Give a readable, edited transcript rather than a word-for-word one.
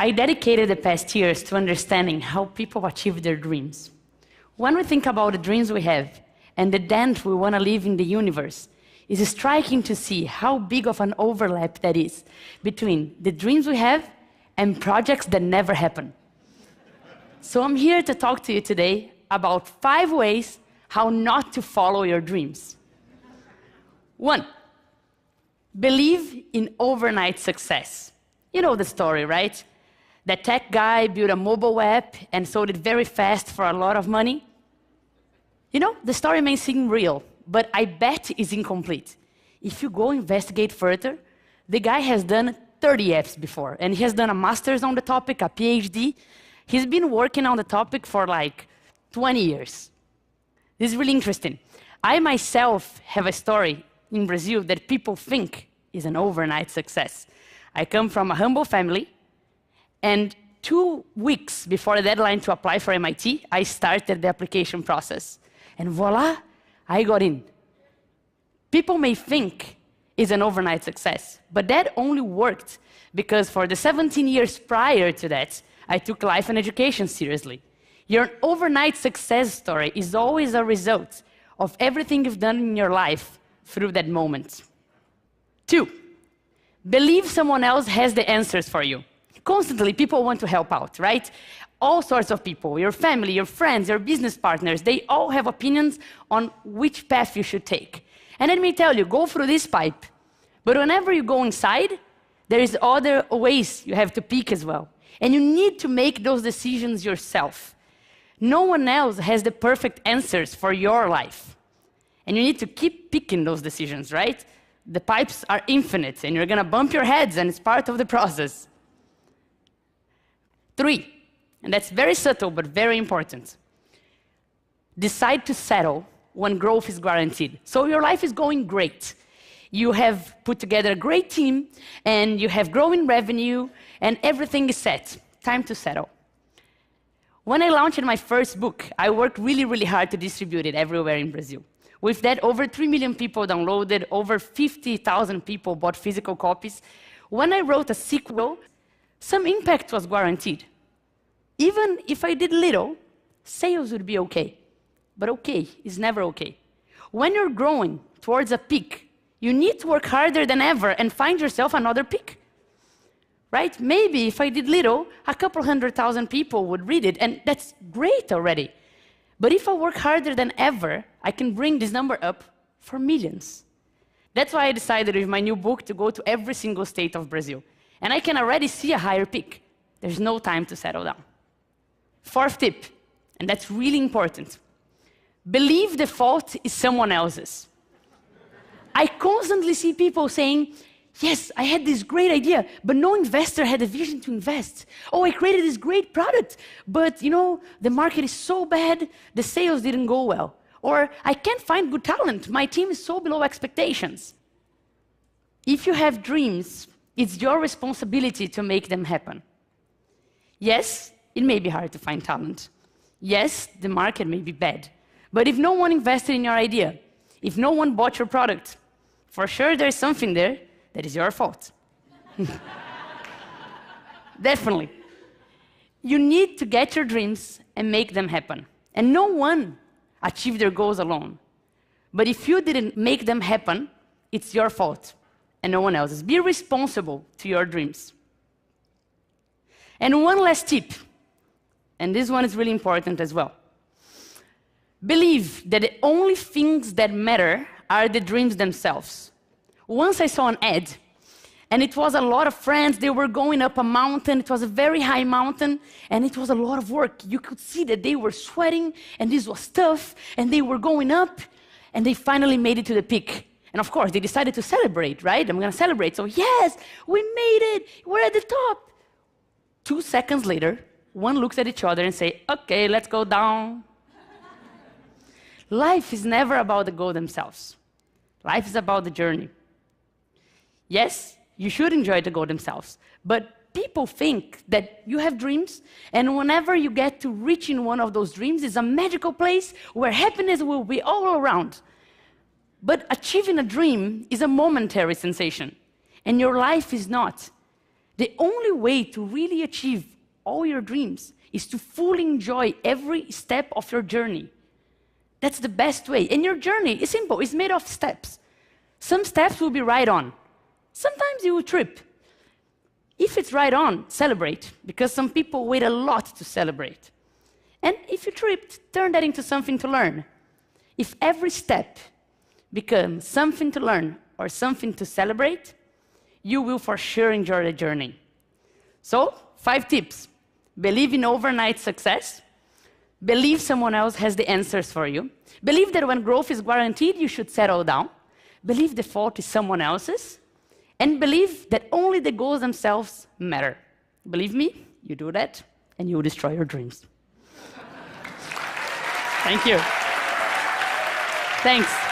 I dedicated the past years to understanding how people achieve their dreams. When we think about the dreams we have and the dent we want to leave in the universe, it's striking to see how big of an overlap that is between the dreams we have and projects that never happen. So I'm here to talk to you today about 5 ways how not to follow your dreams. 1, believe in overnight success. You know the story, right? That tech guy built a mobile app and sold it very fast for a lot of money. You know, the story may seem real, but I bet it's incomplete. If you go investigate further, the guy has done 30 apps before, and he has done a master's on the topic, a PhD. He's been working on the topic for like 20 years. This is really interesting. I myself have a story in Brazil that people think is an overnight success. I come from a humble family, and 2 weeks before the deadline to apply for MIT, I started the application process. And voila, I got in. People may think it's an overnight success, but that only worked because for the 17 years prior to that, I took life and education seriously. Your overnight success story is always a result of everything you've done in your life through that moment. 2, believe someone else has the answers for you. Constantly, people want to help out, right? All sorts of people, your family, your friends, your business partners, they all have opinions on which path you should take. And let me tell you, go through this pipe. But whenever you go inside, there is other ways you have to pick as well. And you need to make those decisions yourself. No one else has the perfect answers for your life. And you need to keep picking those decisions, right? The pipes are infinite, and you're going to bump your heads, and it's part of the process. 3, and that's very subtle but very important. Decide to settle when growth is guaranteed. So your life is going great. You have put together a great team, and you have growing revenue, and everything is set. Time to settle. When I launched my first book, I worked really, really hard to distribute it everywhere in Brazil. With that, over 3 million people downloaded, over 50,000 people bought physical copies. When I wrote a sequel, some impact was guaranteed. Even if I did little, sales would be okay. But okay is never okay. When you're growing towards a peak, you need to work harder than ever and find yourself another peak. Right? Maybe if I did little, a couple 100,000 people would read it, and that's great already. But if I work harder than ever, I can bring this number up for millions. That's why I decided with my new book to go to every single state of Brazil. And I can already see a higher peak. There's no time to settle down. 4th tip, and that's really important. Believe the fault is someone else's. I constantly see people saying, yes, I had this great idea, but no investor had a vision to invest. Oh, I created this great product, but you know, the market is so bad, the sales didn't go well. Or I can't find good talent, my team is so below expectations. If you have dreams, it's your responsibility to make them happen. Yes, it may be hard to find talent. Yes, the market may be bad. But if no one invested in your idea, if no one bought your product, for sure there's something there that is your fault. Definitely. You need to get your dreams and make them happen. And no one achieved their goals alone. But if you didn't make them happen, it's your fault and no one else's. Be responsible to your dreams. And one last tip, and this one is really important as well. Believe that the only things that matter are the dreams themselves. Once I saw an ad, and it was a lot of friends, they were going up a mountain, it was a very high mountain, and it was a lot of work. You could see that they were sweating, and this was tough, and they were going up, and they finally made it to the peak. And of course, they decided to celebrate, right? I'm gonna celebrate, so yes, we made it, we're at the top. 2 seconds later, one looks at each other and say, okay, let's go down. Life is never about the goal themselves. Life is about the journey. Yes, you should enjoy the goal themselves, but people think that you have dreams, and whenever you get to reaching one of those dreams, it's a magical place where happiness will be all around. But achieving a dream is a momentary sensation, and your life is not. The only way to really achieve all your dreams is to fully enjoy every step of your journey. That's the best way. And your journey is simple. It's made of steps. Some steps will be right on. Sometimes you will trip. If it's right on, celebrate, because some people wait a lot to celebrate. And if you tripped, turn that into something to learn. If every step becomes something to learn or something to celebrate, you will for sure enjoy the journey. So, 5 tips. Believe in overnight success. Believe someone else has the answers for you. Believe that when growth is guaranteed, you should settle down. Believe the fault is someone else's. And believe that only the goals themselves matter. Believe me, you do that, and you will destroy your dreams. Thank you. Thanks.